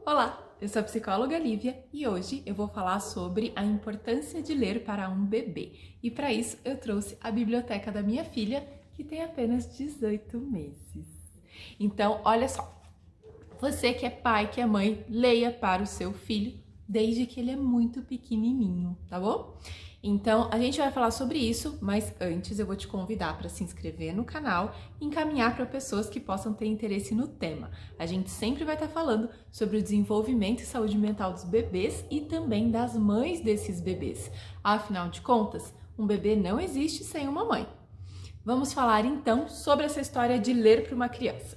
Olá, eu sou a psicóloga Lívia e hoje eu vou falar sobre a importância de ler para um bebê. E para isso eu trouxe a biblioteca da minha filha, que tem apenas 18 meses. Então, olha só, você que é pai, que é mãe, leia para o seu filho desde que ele é muito pequenininho, tá bom? Então, a gente vai falar sobre isso, mas antes eu vou te convidar para se inscrever no canal e encaminhar para pessoas que possam ter interesse no tema. A gente sempre vai estar falando sobre o desenvolvimento e saúde mental dos bebês e também das mães desses bebês. Afinal de contas, um bebê não existe sem uma mãe. Vamos falar então sobre essa história de ler para uma criança.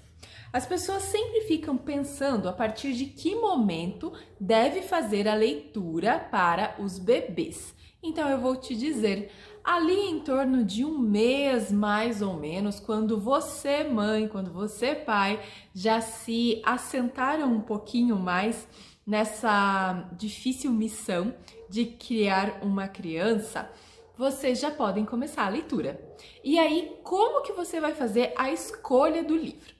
As pessoas sempre ficam pensando a partir de que momento deve fazer a leitura para os bebês. Então eu vou te dizer, ali em torno de um mês mais ou menos, quando você mãe, quando você pai, já se assentaram um pouquinho mais nessa difícil missão de criar uma criança, vocês já podem começar a leitura. E aí, como que você vai fazer a escolha do livro?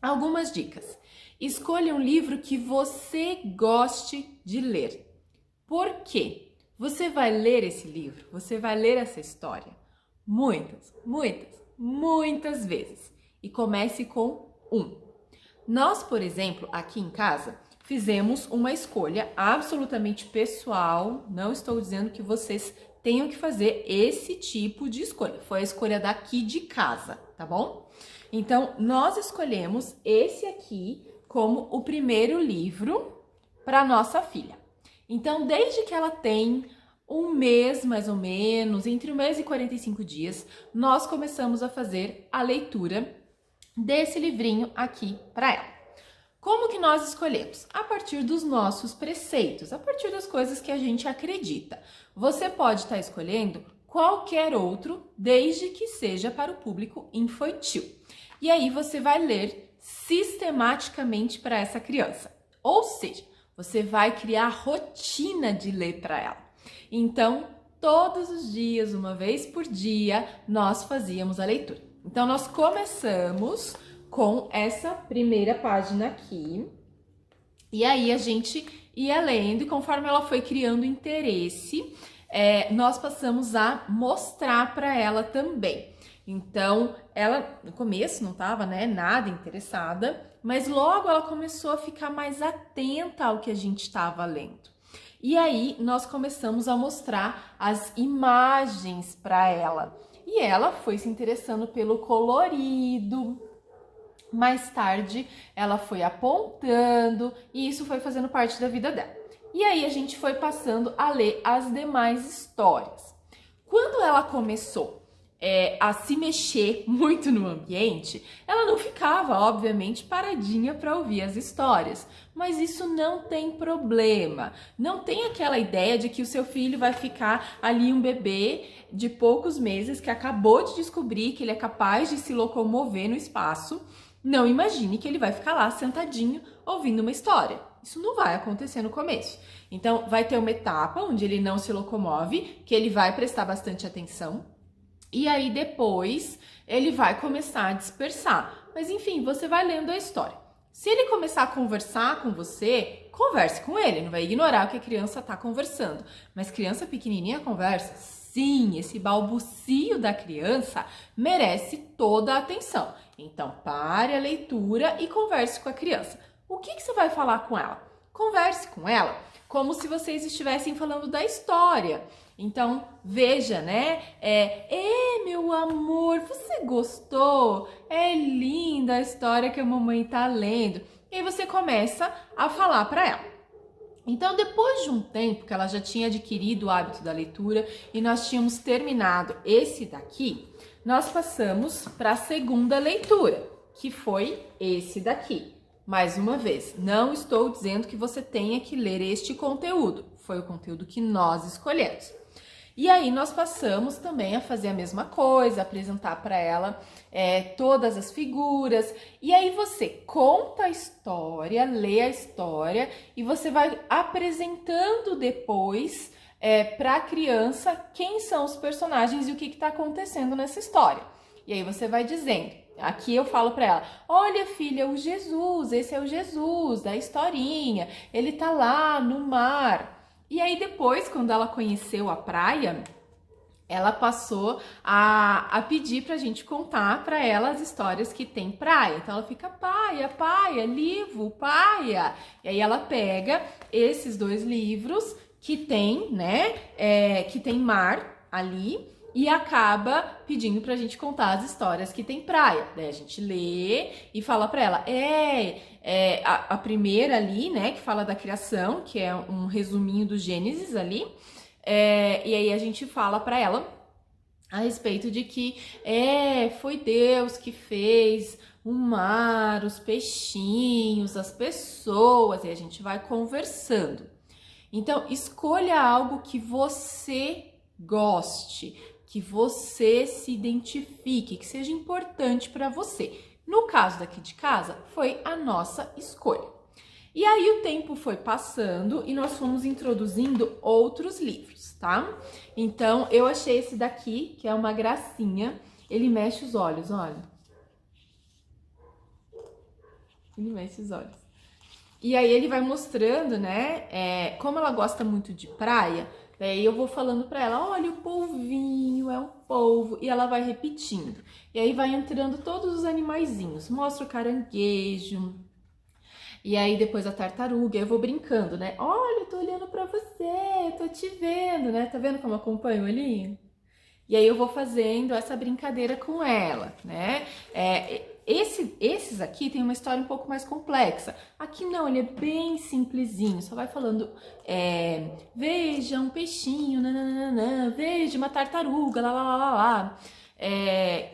Algumas dicas. Escolha um livro que você goste de ler. Por quê? Você vai ler esse livro, você vai ler essa história muitas vezes. E comece com um. Nós, por exemplo, aqui em casa, fizemos uma escolha absolutamente pessoal. Não estou dizendo que vocês tenham que fazer esse tipo de escolha. Foi a escolha daqui de casa, tá bom? Então, nós escolhemos esse aqui como o primeiro livro para nossa filha. Então, desde que ela tem um mês, mais ou menos, entre 1 mês e 45 dias, nós começamos a fazer a leitura desse livrinho aqui para ela. Como que nós escolhemos? A partir dos nossos preceitos, a partir das coisas que a gente acredita. Você pode estar escolhendo qualquer outro, desde que seja para o público infantil. E aí você vai ler sistematicamente para essa criança. Ou seja, você vai criar rotina de ler para ela. Então, todos os dias, uma vez por dia, nós fazíamos a leitura. Então, nós começamos com essa primeira página aqui. E aí, a gente ia lendo e conforme ela foi criando interesse, nós passamos a mostrar para ela também. Então, ela no começo não estava, nada interessada, mas logo ela começou a ficar mais atenta ao que a gente estava lendo. E aí, nós começamos a mostrar as imagens para ela. E ela foi se interessando pelo colorido. Mais tarde, ela foi apontando e isso foi fazendo parte da vida dela. E aí, a gente foi passando a ler as demais histórias. Quando ela começou a se mexer muito no ambiente, ela não ficava, obviamente, paradinha para ouvir as histórias. Mas isso não tem problema. Não tem aquela ideia de que o seu filho vai ficar ali um bebê de poucos meses que acabou de descobrir que ele é capaz de se locomover no espaço. Não imagine que ele vai ficar lá sentadinho ouvindo uma história. Isso não vai acontecer no começo. Então, vai ter uma etapa onde ele não se locomove, que ele vai prestar bastante atenção. E aí depois ele vai começar a dispersar. Mas enfim, você vai lendo a história. Se ele começar a conversar com você, converse com ele. Não vai ignorar o que a criança está conversando. Mas criança pequenininha conversa? Sim, esse balbucio da criança merece toda a atenção. Então pare a leitura e converse com a criança. O que você vai falar com ela? Converse com ela como se vocês estivessem falando da história. Então, veja, meu amor, você gostou? É linda a história que a mamãe tá lendo. E aí você começa a falar para ela. Então, depois de um tempo que ela já tinha adquirido o hábito da leitura e nós tínhamos terminado esse daqui, nós passamos para a segunda leitura, que foi esse daqui. Mais uma vez, não estou dizendo que você tenha que ler este conteúdo, foi o conteúdo que nós escolhemos. E aí nós passamos também a fazer a mesma coisa, apresentar para ela todas as figuras. E aí você conta a história, lê a história e você vai apresentando depois para a criança quem são os personagens e o que está acontecendo nessa história. E aí você vai dizendo, Aqui eu falo para ela, olha filha, o Jesus, esse é o Jesus da historinha, ele tá lá no mar. E aí depois, quando ela conheceu a praia, ela passou a pedir pra gente contar pra ela as histórias que tem praia. Então ela fica, paia, paia, livro, paia. E aí ela pega esses 2 livros que tem, né, que tem mar ali, e acaba pedindo pra gente contar as histórias que tem praia. Daí a gente lê e fala pra ela, a primeira ali, né, que fala da criação, que é um resuminho do Gênesis ali, e aí a gente fala pra ela a respeito de que foi Deus que fez o mar, os peixinhos, as pessoas, e a gente vai conversando. Então, escolha algo que você goste, que você se identifique, que seja importante para você. No caso daqui de casa, foi a nossa escolha. E aí o tempo foi passando e nós fomos introduzindo outros livros, tá? Então, eu achei esse daqui, que é uma gracinha. Ele mexe os olhos, olha. Ele mexe os olhos. E aí ele vai mostrando, né, como ela gosta muito de praia, daí eu vou falando pra ela, olha o polvinho, é um polvo, e ela vai repetindo. E aí vai entrando todos os animaizinhos, mostra o caranguejo, e aí depois a tartaruga, eu vou brincando, né, olha, eu tô olhando pra você, tô te vendo, né, tá vendo como acompanha o olhinho? E aí eu vou fazendo essa brincadeira com ela, né? Esses aqui tem uma história um pouco mais complexa. Aqui não, ele é bem simplesinho, só vai falando, veja um peixinho, nananana, veja uma tartaruga, lá, lá, lá, lá, lá.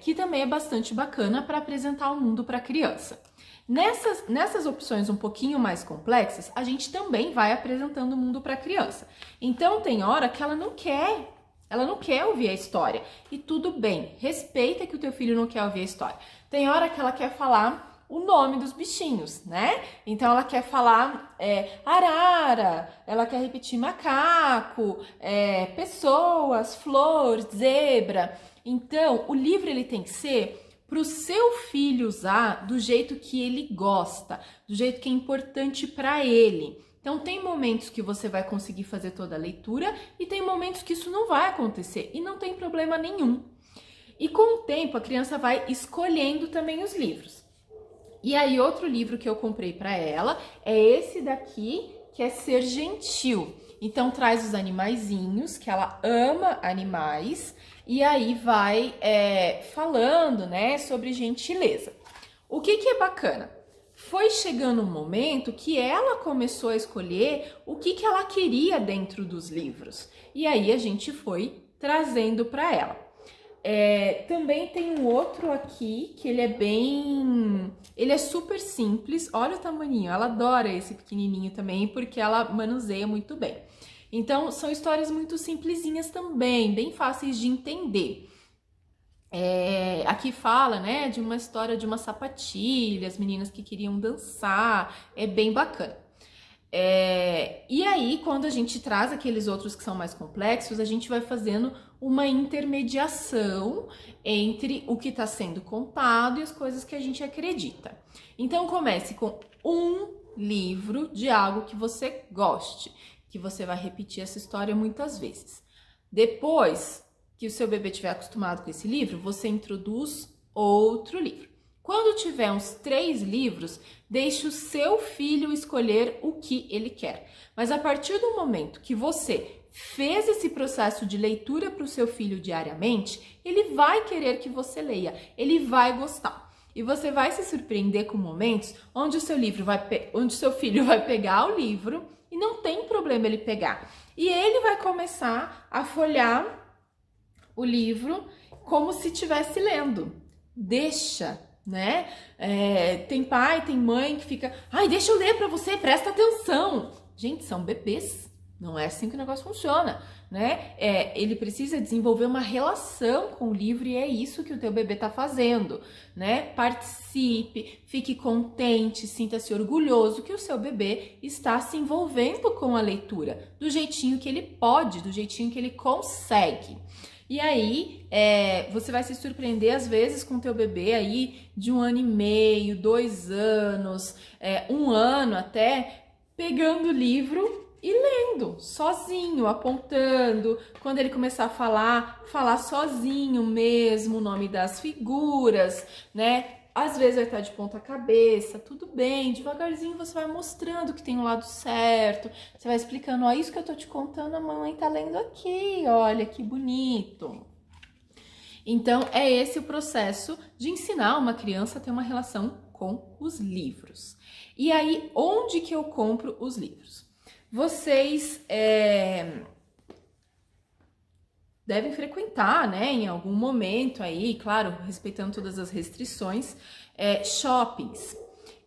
Que também é bastante bacana para apresentar o mundo para a criança. Nessas opções um pouquinho mais complexas, a gente também vai apresentando o mundo para a criança. Então tem hora que ela não quer ouvir a história. E tudo bem, respeita que o teu filho não quer ouvir a história. Tem hora que ela quer falar o nome dos bichinhos, né? Então ela quer falar arara, ela quer repetir macaco, pessoas, flor, zebra. Então o livro ele tem que ser para o seu filho usar do jeito que ele gosta, do jeito que é importante para ele. Então, tem momentos que você vai conseguir fazer toda a leitura e tem momentos que isso não vai acontecer e não tem problema nenhum. E com o tempo, a criança vai escolhendo também os livros. E aí, outro livro que eu comprei para ela é esse daqui, que é Ser Gentil. Então, traz os animaizinhos, que ela ama animais, e aí vai falando, né, sobre gentileza. O que é bacana? Foi chegando um momento que ela começou a escolher o que ela queria dentro dos livros. E aí a gente foi trazendo para ela. Também tem um outro aqui que ele é super simples. Olha o tamaninho, ela adora esse pequenininho também porque ela manuseia muito bem. Então são histórias muito simplesinhas também, bem fáceis de entender. Aqui fala, né, de uma história de uma sapatilha, as meninas que queriam dançar, é bem bacana. E aí, quando a gente traz aqueles outros que são mais complexos, a gente vai fazendo uma intermediação entre o que está sendo contado e as coisas que a gente acredita. Então, comece com um livro de algo que você goste, que você vai repetir essa história muitas vezes. Depois que o seu bebê estiver acostumado com esse livro, você introduz outro livro. Quando tiver uns 3 livros, deixe o seu filho escolher o que ele quer. Mas a partir do momento que você fez esse processo de leitura para o seu filho diariamente, ele vai querer que você leia, ele vai gostar. E você vai se surpreender com momentos onde o seu filho vai pegar o livro e não tem problema ele pegar. E ele vai começar a folhear o livro como se estivesse lendo. Deixa, né? Tem pai, tem mãe que fica, ai, deixa eu ler para você, presta atenção. Gente, são bebês, não é assim que o negócio funciona, né? Ele precisa desenvolver uma relação com o livro e é isso que o teu bebê tá fazendo, né? Participe, fique contente, sinta-se orgulhoso que o seu bebê está se envolvendo com a leitura, do jeitinho que ele pode, do jeitinho que ele consegue. E aí, você vai se surpreender às vezes com o teu bebê aí de 1 ano e meio, 2 anos, 1 ano até, pegando o livro e lendo, sozinho, apontando. Quando ele começar a falar sozinho mesmo o nome das figuras, né? Às vezes vai estar de ponta cabeça, tudo bem, devagarzinho você vai mostrando que tem um lado certo, você vai explicando, ó, isso que eu tô te contando, a mamãe tá lendo aqui, olha que bonito. Então, é esse o processo de ensinar uma criança a ter uma relação com os livros. E aí, onde que eu compro os livros? Vocês devem frequentar, né, em algum momento aí, claro, respeitando todas as restrições, shoppings.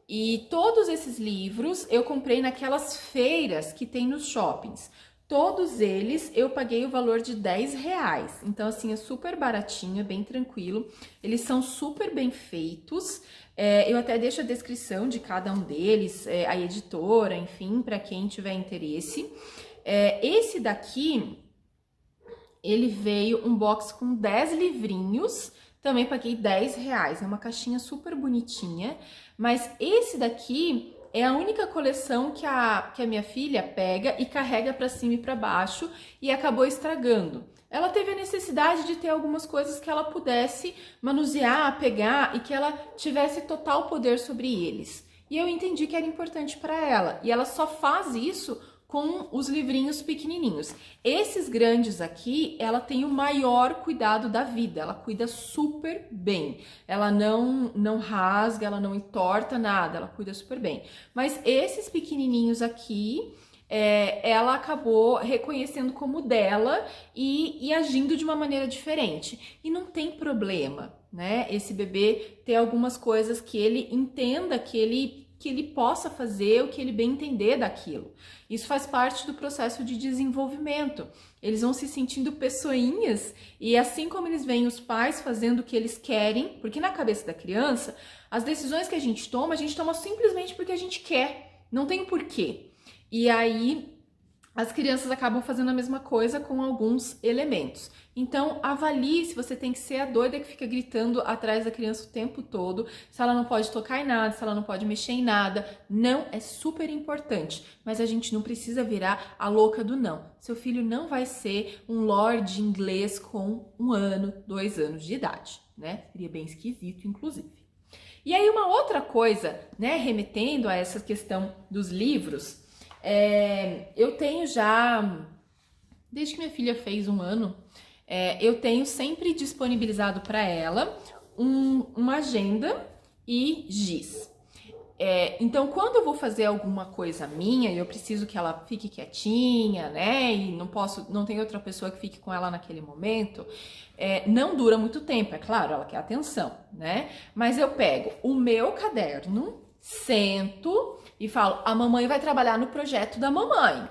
E todos esses livros eu comprei naquelas feiras que tem nos shoppings. Todos eles eu paguei o valor de R$10. Então, assim, é super baratinho, é bem tranquilo. Eles são super bem feitos. Eu até deixo a descrição de cada um deles, a editora, enfim, para quem tiver interesse. Esse daqui, ele veio um box com 10 livrinhos, também paguei R$10. É uma caixinha super bonitinha, mas esse daqui é a única coleção que a minha filha pega e carrega para cima e para baixo e acabou estragando. Ela teve a necessidade de ter algumas coisas que ela pudesse manusear, pegar e que ela tivesse total poder sobre eles. E eu entendi que era importante para ela. E ela só faz isso com os livrinhos pequenininhos. Esses grandes aqui, ela tem o maior cuidado da vida, ela cuida super bem. Ela não rasga, ela não entorta nada, ela cuida super bem. Mas esses pequenininhos aqui, ela acabou reconhecendo como dela e agindo de uma maneira diferente. E não tem problema, né? Esse bebê ter algumas coisas que ele entenda, que ele possa fazer o que ele bem entender daquilo. Isso faz parte do processo de desenvolvimento. Eles vão se sentindo pessoinhas e assim como eles veem os pais fazendo o que eles querem, porque na cabeça da criança, as decisões que a gente toma simplesmente porque a gente quer, não tem o porquê. E aí as crianças acabam fazendo a mesma coisa com alguns elementos. Então, avalie se você tem que ser a doida que fica gritando atrás da criança o tempo todo, se ela não pode tocar em nada, se ela não pode mexer em nada. Não, é super importante, mas a gente não precisa virar a louca do não. Seu filho não vai ser um lord inglês com 1 ano, 2 anos de idade, né? Seria bem esquisito, inclusive. E aí, uma outra coisa, né, remetendo a essa questão dos livros, eu tenho já, desde que minha filha fez 1 ano, eu tenho sempre disponibilizado para ela uma agenda e giz. Então, quando eu vou fazer alguma coisa minha e eu preciso que ela fique quietinha, né, e não tem outra pessoa que fique com ela naquele momento, não dura muito tempo, é claro, ela quer atenção, né, mas eu pego o meu caderno, sento e falo, a mamãe vai trabalhar no projeto da mamãe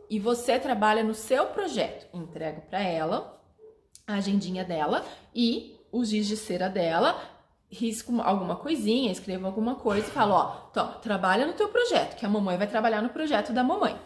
e você trabalha no seu projeto. Entrego para ela a agendinha dela e o giz de cera dela, risco alguma coisinha, escrevo alguma coisa e falo, ó, então, trabalha no teu projeto, que a mamãe vai trabalhar no projeto da mamãe.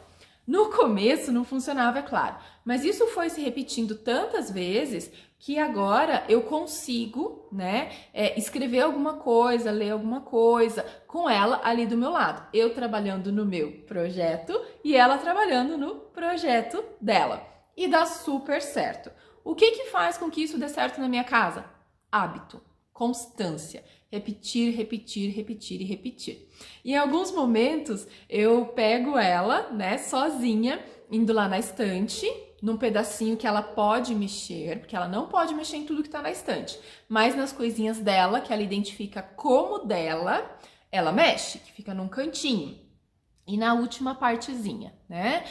No começo não funcionava, é claro, mas isso foi se repetindo tantas vezes que agora eu consigo, né, escrever alguma coisa, ler alguma coisa com ela ali do meu lado. Eu trabalhando no meu projeto e ela trabalhando no projeto dela. E dá super certo. O que faz com que isso dê certo na minha casa? Hábito, constância. Repetir, repetir, repetir e repetir. E em alguns momentos eu pego ela, né, sozinha, indo lá na estante, num pedacinho que ela pode mexer, porque ela não pode mexer em tudo que tá na estante, mas nas coisinhas dela, que ela identifica como dela, ela mexe, que fica num cantinho. E na última partezinha, né?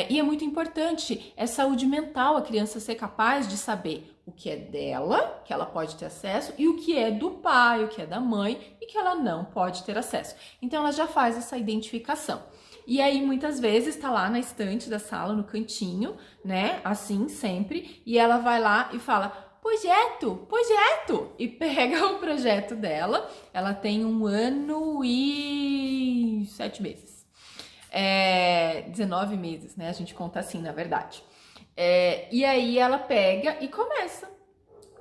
E é muito importante, é saúde mental, a criança ser capaz de saber o que é dela, que ela pode ter acesso, e o que é do pai, o que é da mãe, e que ela não pode ter acesso. Então, ela já faz essa identificação. E aí, muitas vezes, tá lá na estante da sala, no cantinho, né? Assim, sempre, e ela vai lá e fala, projeto, e pega o projeto dela. Ela tem 1 ano e 7 meses. 19 meses, né? A gente conta assim, na verdade. E aí ela pega e começa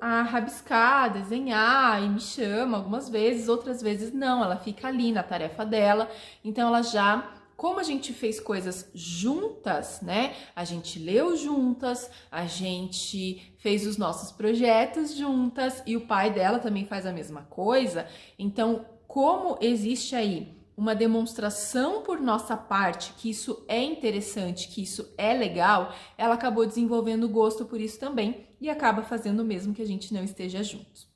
a rabiscar, desenhar e me chama algumas vezes, outras vezes não, ela fica ali na tarefa dela. Então ela já, como a gente fez coisas juntas, né? A gente leu juntas, a gente fez os nossos projetos juntas e o pai dela também faz a mesma coisa. Então, como existe aí uma demonstração por nossa parte que isso é interessante, que isso é legal, ela acabou desenvolvendo gosto por isso também e acaba fazendo mesmo que a gente não esteja juntos.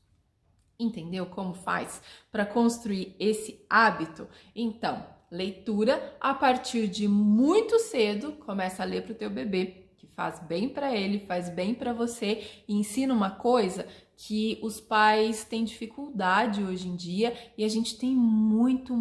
Entendeu como faz para construir esse hábito? Então, leitura a partir de muito cedo, começa a ler para o teu bebê, que faz bem para ele, faz bem para você, e ensina uma coisa que os pais têm dificuldade hoje em dia e a gente tem muito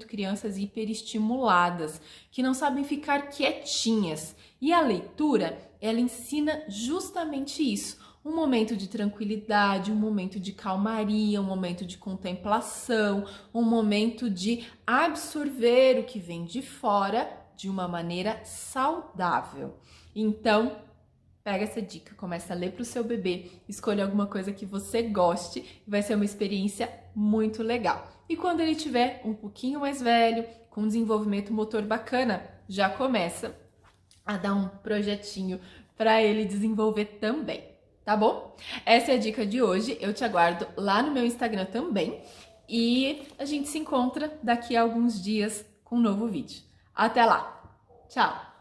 crianças hiperestimuladas que não sabem ficar quietinhas. E a leitura, ela ensina justamente isso. Um momento de tranquilidade, um momento de calmaria, um momento de contemplação, um momento de absorver o que vem de fora de uma maneira saudável. Então, pega essa dica, começa a ler para o seu bebê, escolha alguma coisa que você goste, vai ser uma experiência muito legal. E quando ele tiver um pouquinho mais velho, com desenvolvimento motor bacana, já começa a dar um projetinho para ele desenvolver também. Tá bom? Essa é a dica de hoje. Eu te aguardo lá no meu Instagram também. E a gente se encontra daqui a alguns dias com um novo vídeo. Até lá! Tchau!